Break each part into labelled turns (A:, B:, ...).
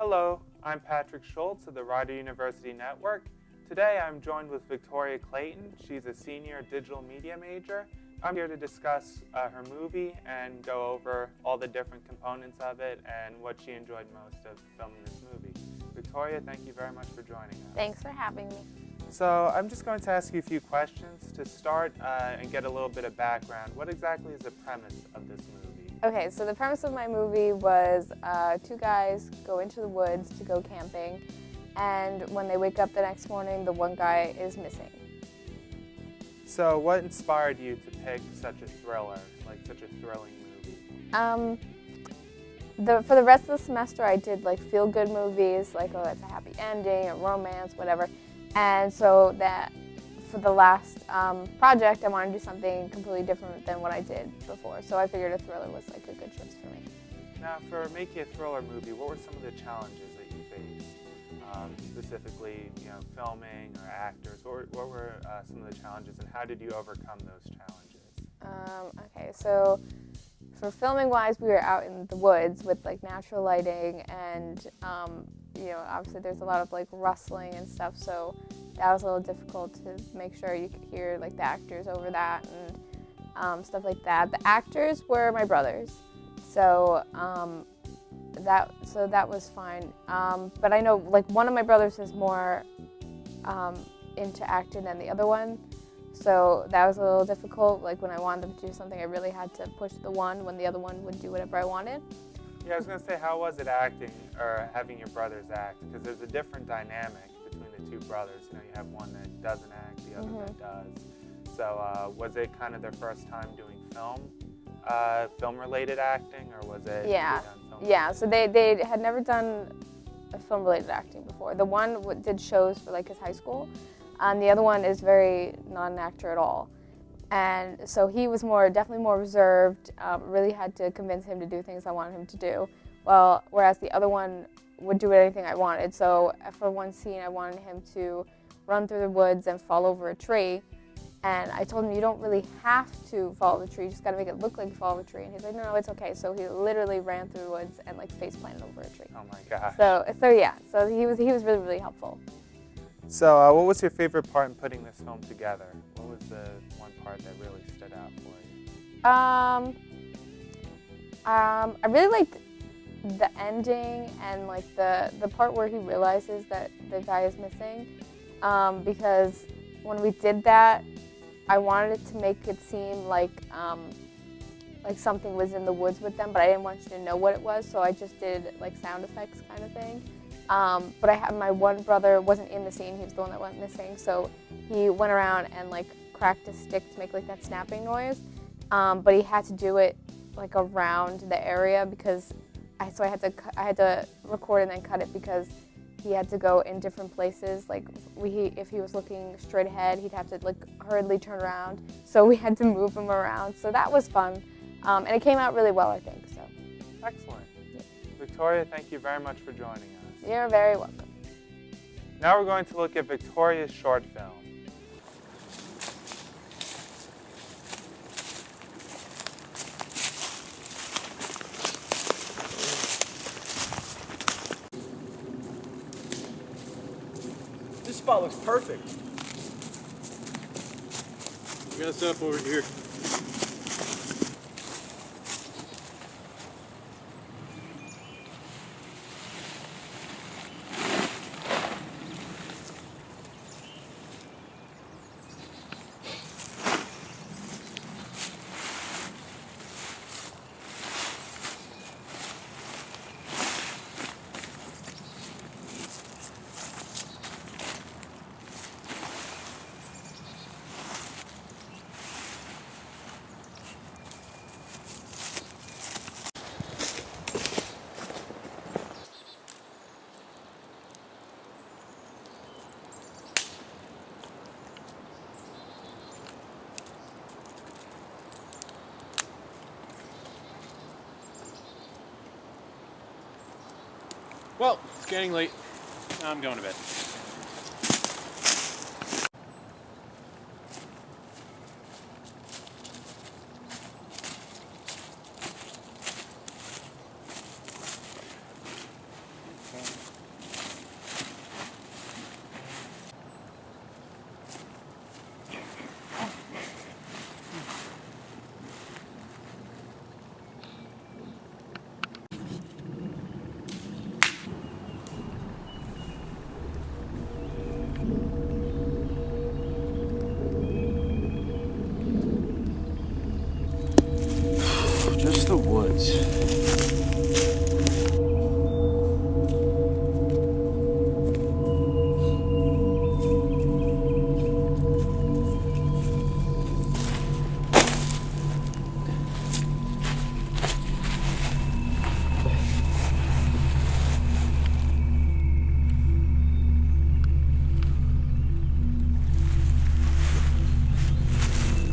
A: Hello, I'm Patrick Schultz of the Rider University Network. Today I'm joined with Victoria Clayton. She's a senior digital media major. I'm here to discuss her movie and go over all the different components of it and what she enjoyed most of filming this movie. Victoria, thank you very much for joining us.
B: Thanks for having me.
A: So I'm just going to ask you a few questions to start and get a little bit of background. What exactly is the premise of this movie?
B: Okay, so the premise of my movie was two guys go into the woods to go camping, and when they wake up the next morning, the one guy is missing.
A: So what inspired you to pick such a thriller, like such a thrilling movie?
B: For the rest of the semester, I did like feel-good movies, like, oh, that's a happy ending, a romance, whatever. And so that for the last project, I wanted to do something completely different than what I did before. So I figured a thriller was like a good choice for me.
A: Now, for making a thriller movie, what were some of the challenges that you faced? Specifically, filming or actors. What were some of the challenges, and how did you overcome those challenges?
B: Okay, so for filming-wise, we were out in the woods with like natural lighting, and obviously there's a lot of like rustling and stuff. So that was a little difficult to make sure you could hear like the actors over that and stuff like that. The actors were my brothers, so that was fine. But I know like one of my brothers is more into acting than the other one, so that was a little difficult. Like when I wanted them to do something, I really had to push the one when the other one would do whatever I wanted.
A: Yeah, I was going to say, how was it acting or having your brothers act? Because there's a different dynamic between the two brothers. You have one that doesn't act, the other that does. So was it kind of their first time doing film-related acting, or was it?
B: Yeah. So they had never done a film-related acting before. The one did shows for like his high school, and the other one is not an actor at all. And so he was definitely more reserved. Really had to convince him to do things I wanted him to do. Well, whereas the other one would do anything I wanted. So for one scene, I wanted him to run through the woods and fall over a tree. And I told him, you don't really have to follow the tree, you just gotta make it look like you follow a tree. And he's like, no, it's okay. So he literally ran through the woods and like face planted over a tree.
A: Oh my gosh.
B: So he was really, really helpful.
A: So what was your favorite part in putting this film together? What was the one part that really stood out for you?
B: I really liked the ending and like the part where he realizes that the guy is missing, because when we did that, I wanted it to make it seem like something was in the woods with them, but I didn't want you to know what it was, so I just did like sound effects kind of thing. But I had my one brother wasn't in the scene; he was the one that went missing. So he went around and like cracked a stick to make like that snapping noise, but he had to do it like around the area because I had to record and then cut it because he had to go in different places. Like if he was looking straight ahead, he'd have to like hurriedly turn around. So we had to move him around. So that was fun, and it came out really well, I think. So.
A: Excellent. Yeah. Victoria, thank you very much for joining us.
B: You're very welcome.
A: Now we're going to look at Victoria's short film.
C: This spot looks perfect. We gotta set up over here. Well, it's getting late. I'm going to bed. Okay.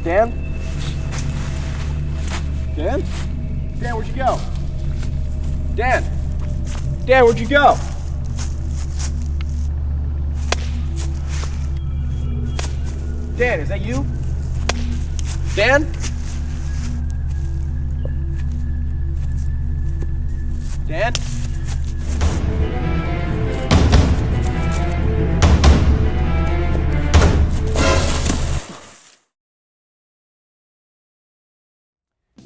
C: Dan? Dan? Dan, where'd you go? Dan? Dan, where'd you go? Dan, is that you? Dan? Dan?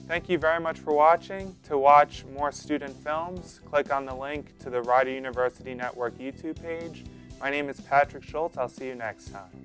A: Thank you very much for watching. To watch more student films, click on the link to the Rider University Network YouTube page. My name is Patrick Schultz. I'll see you next time.